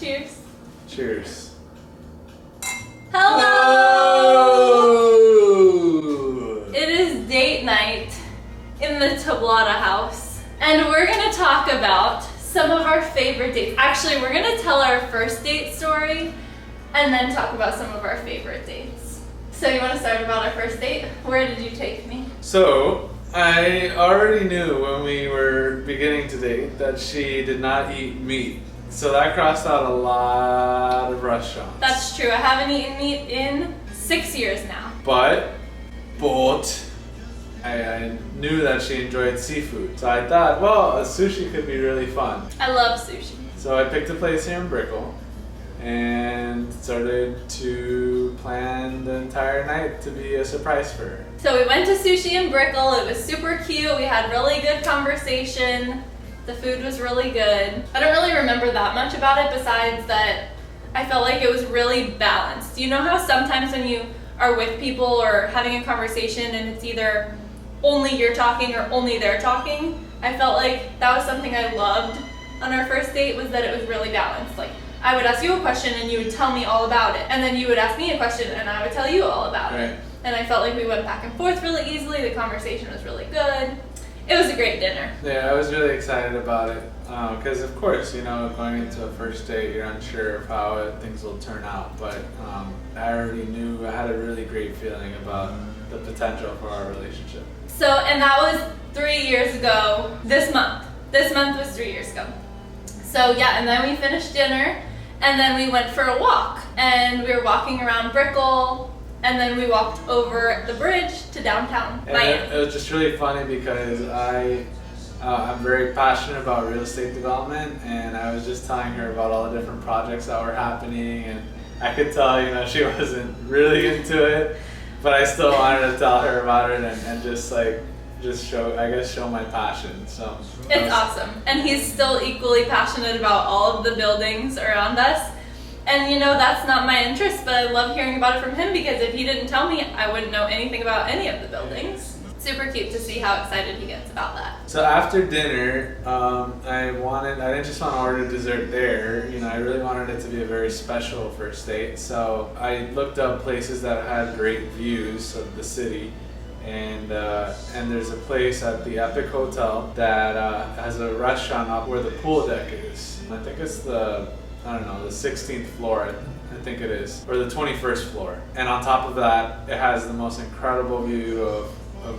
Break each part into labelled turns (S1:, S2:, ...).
S1: Cheers.
S2: Cheers.
S1: Hello! It is date night in the Tablata house. And we're gonna talk about some of our favorite dates. Actually, we're gonna tell our first date story and then talk about some of our favorite dates. So you wanna start about our first date? Where did you take me?
S2: So, I already knew when we were beginning to date that she did not eat meat. So that crossed out a lot of restaurants.
S1: That's true. I haven't eaten meat in 6 years now.
S2: But I knew that she enjoyed seafood. So I thought, well, a sushi could be really fun.
S1: I love sushi.
S2: So I picked a place here in Brickell and started to plan the entire night to be a surprise for her.
S1: So we went to sushi in Brickell. It was super cute. We had really good conversation. The food was really good. I don't really remember that much about it besides that I felt like it was really balanced. You know how sometimes when you are with people or having a conversation and it's either only you're talking or only they're talking? I felt like that was something I loved on our first date, was that it was really balanced. Like, I would ask you a question and you would tell me all about it. And then you would ask me a question and I would tell you all about it. And I felt like we went back and forth really easily. The conversation was really good. It was a great dinner.
S2: Yeah, I was really excited about it because, of course, you know, going into a first date, you're unsure of how things will turn out. But I already knew, I had a really great feeling about the potential for our relationship.
S1: So, and that was 3 years ago this month. This month was 3 years ago. So yeah, and then we finished dinner and then we went for a walk and we were walking around Brickell. And then we walked over the bridge to downtown Miami.
S2: It was just really funny because I'm very passionate about real estate development, and I was just telling her about all the different projects that were happening, and I could tell, you know, she wasn't really into it, but I still wanted to tell her about it and just show my passion. So
S1: it's awesome, and he's still equally passionate about all of the buildings around us. And you know, that's not my interest, but I love hearing about it from him because if he didn't tell me, I wouldn't know anything about any of the buildings. Super cute to see how excited he gets about that.
S2: So after dinner, I didn't just want to order dessert there, you know, I really wanted it to be a very special first date. So I looked up places that had great views of the city. And there's a place at the Epic Hotel that has a restaurant up where the pool deck is. I think it's the 16th floor, I think it is, or the 21st floor. And on top of that, it has the most incredible view of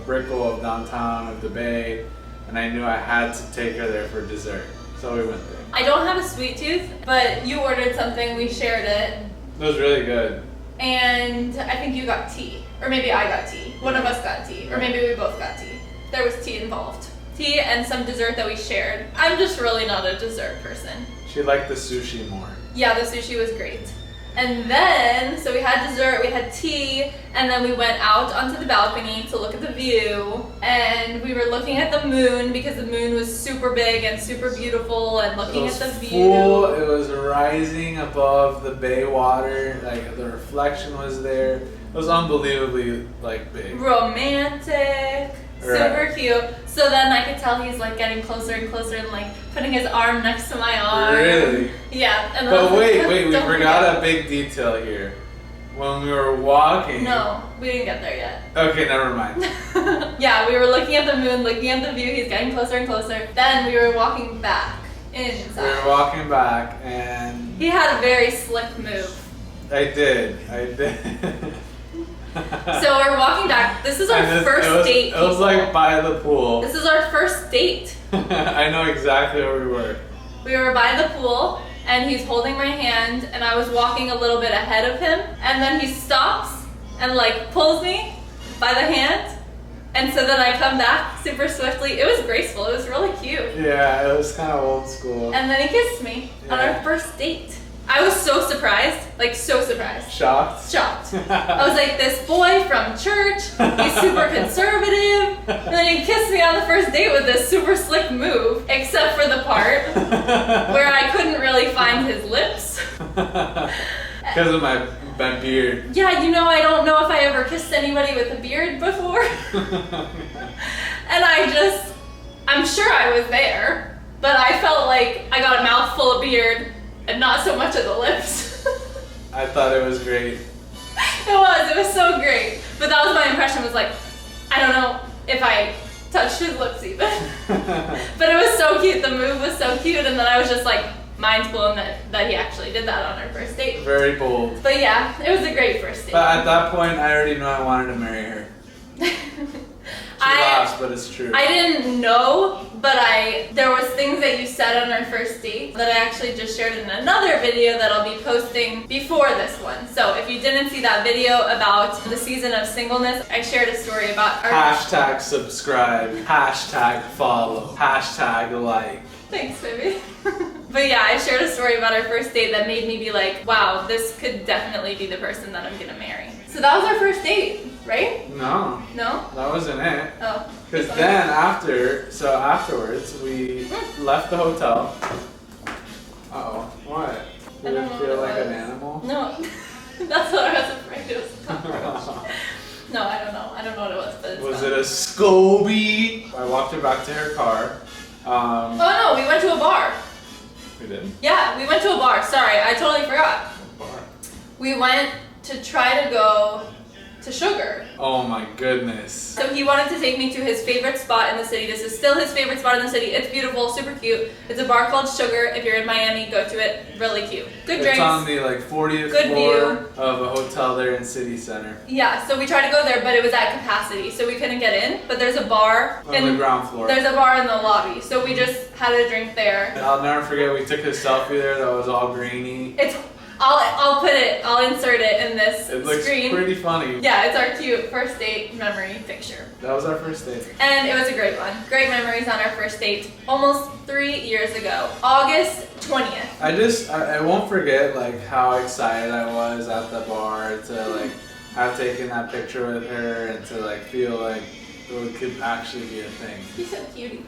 S2: Brickell, of downtown, of the bay, and I knew I had to take her there for dessert. So we went there.
S1: I don't have a sweet tooth, but you ordered something, we shared it.
S2: It was really good.
S1: And I think you got tea, or maybe I got tea. One of us got tea, or maybe we both got tea. There was tea involved. Tea and some dessert that we shared. I'm just really not a dessert person.
S2: She liked the sushi more.
S1: Yeah, the sushi was great. And then, so we had dessert, we had tea, and then we went out onto the balcony to look at the view. And we were looking at the moon because the moon was super big and super beautiful, and looking at the view.
S2: It was rising above the bay water, like the reflection was there. It was unbelievably big.
S1: Romantic. Super cute. So then I could tell he's getting closer and closer and putting his arm next to my arm.
S2: Really?
S1: Yeah. And
S2: but wait, we forgot a big detail here. When we were walking.
S1: No, we didn't get there yet.
S2: Okay, never mind.
S1: Yeah, we were looking at the moon, looking at the view. He's getting closer and closer. Then we were walking back inside.
S2: We were walking back and
S1: he had a very slick move.
S2: I did.
S1: So we're walking back. This is our first date.
S2: It was by the pool.
S1: This is our first date.
S2: I know exactly where we were.
S1: We were by the pool and he's holding my hand and I was walking a little bit ahead of him and then he stops and pulls me by the hand and so then I come back super swiftly. It was graceful. It was really cute.
S2: Yeah, it was kind of old school.
S1: And then he kissed me on our first date. I was so surprised, so surprised.
S2: Shocked?
S1: Shocked. I was like, this boy from church, he's super conservative, and then he kissed me on the first date with this super slick move, except for the part where I couldn't really find his lips.
S2: Because of my beard.
S1: Yeah, you know, I don't know if I ever kissed anybody with a beard before. And I'm sure I was there, but I felt like I got a mouthful of beard and not so much of the lips.
S2: I thought it was great.
S1: It was so great. But that was my impression, was like, I don't know if I touched his lips even. But it was so cute, the move was so cute, and then I was just like, mind blown that he actually did that on our first date.
S2: Very bold.
S1: But yeah, it was a great first date.
S2: But at that point, I already knew I wanted to marry her. She laughs, but it's true.
S1: I didn't know, but there was things that you said on our first date that I actually just shared in another video that I'll be posting before this one. So if you didn't see that video about the season of singleness, I shared a story about our...
S2: Hashtag subscribe, hashtag follow, hashtag like.
S1: Thanks, baby. But yeah, I shared a story about our first date that made me be like, wow, this could definitely be the person that I'm gonna marry. So that was our first date, right?
S2: No.
S1: No?
S2: That wasn't it.
S1: Oh.
S2: Because then afterwards, we left the hotel. Uh-oh, what?
S1: I
S2: Did
S1: don't
S2: it
S1: know
S2: feel
S1: what it
S2: like an
S1: was.
S2: animal?
S1: No. That's what I was afraid it was a cockroach. No, I don't know. I don't know what it was, but it's
S2: Was
S1: fun.
S2: it a SCOBY? I walked her back to her car.
S1: Oh no, we went to a bar.
S2: We did?
S1: Yeah, we went to a bar. Sorry, I totally forgot.
S2: Bar.
S1: We went to try to go to Sugar.
S2: Oh my goodness.
S1: So he wanted to take me to his favorite spot in the city. This is still his favorite spot in the city. It's beautiful, super cute. It's a bar called Sugar. If you're in Miami, go to it. Really cute. Good drinks.
S2: It's on the 40th
S1: Good
S2: floor
S1: view.
S2: of a hotel there in City Center.
S1: Yeah, so we tried to go there, but it was at capacity, so we couldn't get in. But there's a bar
S2: On the ground floor.
S1: There's a bar in the lobby, so we just had a drink there.
S2: I'll never forget, we took a selfie there that was all grainy.
S1: I'll insert it in this
S2: It looks
S1: screen.
S2: pretty funny.
S1: Yeah, it's our cute first date memory picture.
S2: That was our first date.
S1: And it was a great one. Great memories on our first date almost 3 years ago. August 20th.
S2: I won't forget like how excited I was at the bar to like have taken that picture with her and to like feel like it could actually be a thing.
S1: He's so cute.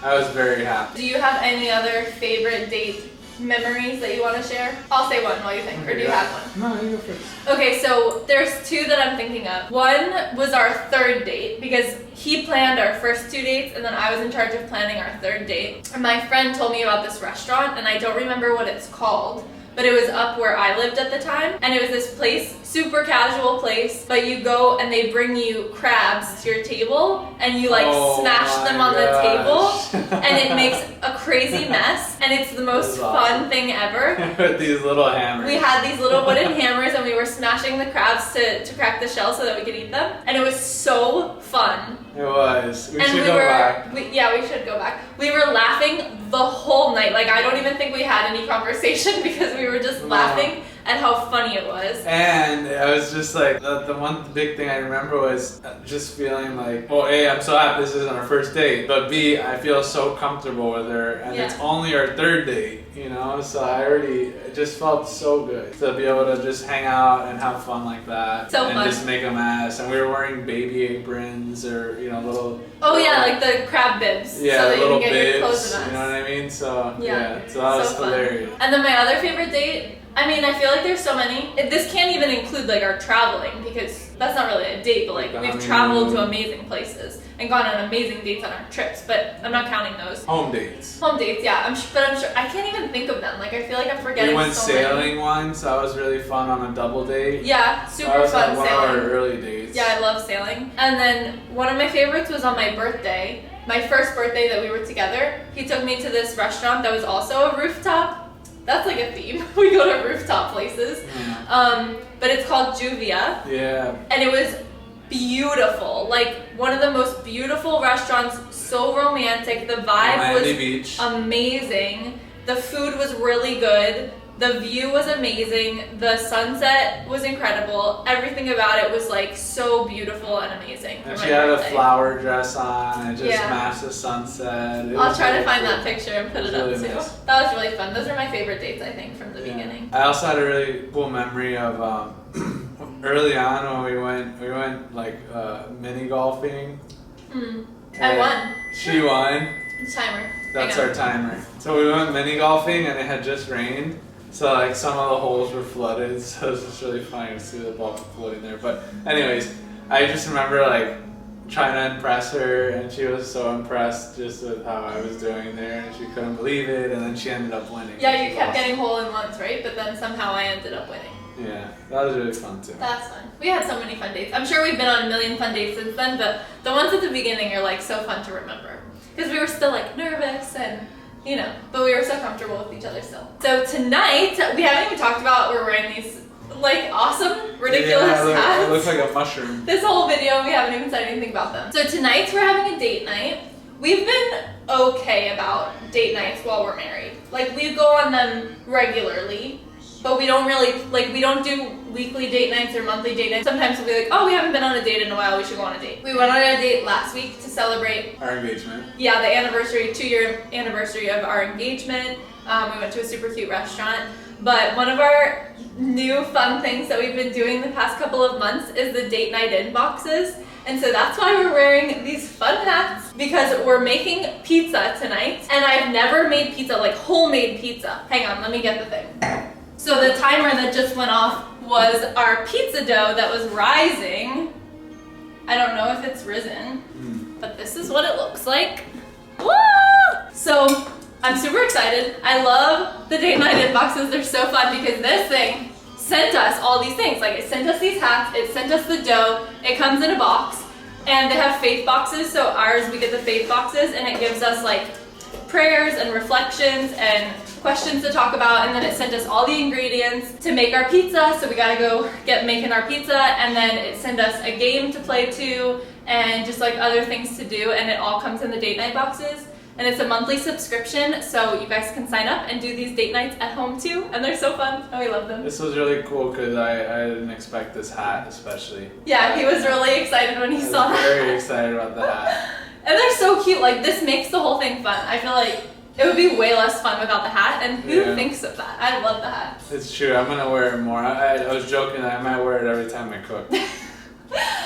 S2: I was very happy.
S1: Do you have any other favorite date memories that you want to share? I'll say one while you think, or do you have one?
S2: No, you go first.
S1: Okay, so there's two that I'm thinking of. One was our third date because he planned our first 2 dates and then I was in charge of planning our third date. And my friend told me about this restaurant and I don't remember what it's called, but it was up where I lived at the time. And it was this place, super casual place, but you go and they bring you crabs to your table and you like smash them on the table and it makes a crazy mess and it's the most fun thing ever.
S2: With these little hammers.
S1: We had these little wooden hammers and we were smashing the crabs to crack the shell so that we could eat them. And it was so fun.
S2: It was. We
S1: and
S2: should
S1: we
S2: go
S1: were,
S2: back.
S1: Yeah, we should go back. We were laughing the whole night. Like, I don't even think we had any conversation because we were just laughing at how funny it was.
S2: And I was just like, the one big thing I remember was just feeling like, well, A, I'm so happy this isn't our first date, but B, I feel so comfortable with her, and it's only our third date, you know? So it just felt so good to be able to just hang out and have fun like that.
S1: So
S2: and
S1: fun.
S2: Just make a mess. And we were wearing baby aprons or, you know, little...
S1: Oh yeah, like the crab bibs.
S2: Yeah,
S1: so that
S2: little
S1: you can get
S2: bibs,
S1: your clothes in us.
S2: you know what I mean? So,
S1: yeah
S2: so that was
S1: fun.
S2: hilarious.
S1: And then my other favorite date, I mean, I feel like there's so many. This can't even include like our traveling because that's not really a date, but like we've traveled to amazing places and gone on amazing dates on our trips, but I'm not counting those.
S2: Home dates.
S1: Home dates, yeah. But I'm sure I can't even think of them. Like I feel like I'm forgetting.
S2: We went
S1: so
S2: sailing
S1: many.
S2: once. That was really fun on a double date.
S1: Yeah, super
S2: that was
S1: fun
S2: one
S1: sailing.
S2: of our early dates.
S1: Yeah, I love sailing. And then one of my favorites was on my birthday. My first birthday that we were together. He took me to this restaurant that was also a rooftop. That's like a theme. We go to rooftop places.
S2: Yeah.
S1: But it's called Juvia.
S2: Yeah.
S1: And it was beautiful. Like one of the most beautiful restaurants, so romantic. The vibe was
S2: Beach.
S1: amazing. The food was really good. The view was amazing. The sunset was incredible. Everything about it was like so beautiful and amazing.
S2: And she had a flower dress on and just matched the sunset.
S1: I'll try to find that picture and put it up
S2: really
S1: too.
S2: nice.
S1: That was really fun. Those are my favorite dates, I think, from the beginning.
S2: I also had a really cool memory of early on when we went like mini golfing.
S1: I won.
S2: She won.
S1: Timer.
S2: That's our timer. So we went mini golfing and it had just rained. So like some of the holes were flooded, so it was just really funny to see the ball floating there. But anyways, I just remember like trying to impress her, and she was so impressed just with how I was doing there, and she couldn't believe it, and then she ended up winning.
S1: Yeah, you kept getting hole-in-ones, right? But then somehow I ended up winning.
S2: Yeah, that was really fun too.
S1: That's fun. We had so many fun dates. I'm sure we've been on a million fun dates since then, but the ones at the beginning are like so fun to remember. Because we were still like nervous and, you know, but we were so comfortable with each other still. So tonight, we haven't even talked about we're wearing these like awesome, ridiculous hats.
S2: It looks like a mushroom.
S1: This whole video, we haven't even said anything about them. So tonight we're having a date night. We've been okay about date nights while we're married. Like we go on them regularly, but we don't really, like we don't do weekly date nights or monthly date nights. Sometimes we'll be like, oh, we haven't been on a date in a while, we should go on a date. We went on a date last week to celebrate
S2: our engagement.
S1: Yeah, the anniversary, 2-year anniversary of our engagement. We went to a super cute restaurant. But one of our new fun things that we've been doing the past couple of months is the date night inboxes. And so that's why we're wearing these fun hats, because we're making pizza tonight. And I've never made pizza, like homemade pizza. Hang on, let me get the thing. So the timer that just went off was our pizza dough that was rising. I don't know if it's risen, but this is what it looks like. Woo! So I'm super excited. I love the date night inboxes. They're so fun because this thing sent us all these things. Like it sent us these hats, it sent us the dough, it comes in a box, and they have faith boxes. So ours, we get the faith boxes, and it gives us like prayers and reflections and questions to talk about, and then it sent us all the ingredients to make our pizza, so we gotta go get making our pizza, and then it sent us a game to play to, and just like other things to do, and it all comes in the date night boxes. And it's a monthly subscription, so you guys can sign up and do these date nights at home too, and they're so fun, and we love them.
S2: This was really cool because I didn't expect this hat, especially.
S1: Yeah, he was really excited when he saw that.
S2: Very excited about the hat.
S1: And they're so cute, like this makes the whole thing fun. I feel like it would be way less fun without the hat, and who thinks of that? I love the hat.
S2: It's true, I'm gonna wear it more. I was joking that I might wear it every time I cook.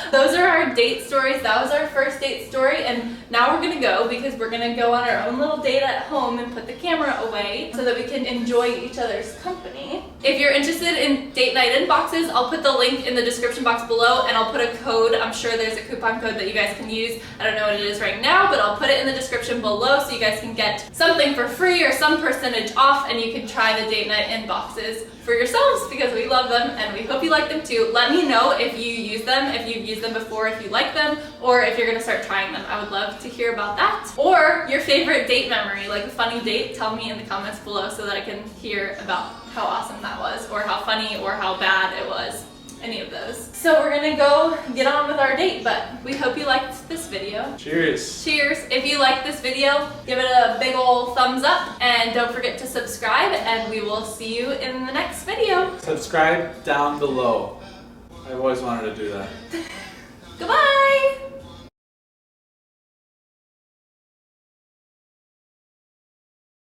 S1: Those are our date stories. That was our first date story, and now we're gonna go because we're gonna go on our own little date at home and put the camera away so that we can enjoy each other's company. If you're interested in date night inboxes, I'll put the link in the description box below, and I'll put a code. I'm sure there's a coupon code that you guys can use. I don't know what it is right now, but I'll put it in the description below so you guys can get something for free or some percentage off, and you can try the date night inboxes for yourselves because we love them and we hope you like them too. Let me know if you use them, if you've used them before, if you like them, or if you're gonna start trying them. I would love to hear about that. Or your favorite date memory, like a funny date, tell me in the comments below so that I can hear about how awesome that was, or how funny or how bad it was. Any of those. So we're gonna go get on with our date, but we hope you liked this video.
S2: Cheers.
S1: Cheers. If you liked this video, give it a big ol' thumbs up, and don't forget to subscribe, and we will see you in the next video.
S2: Subscribe down below. I've always wanted to do that.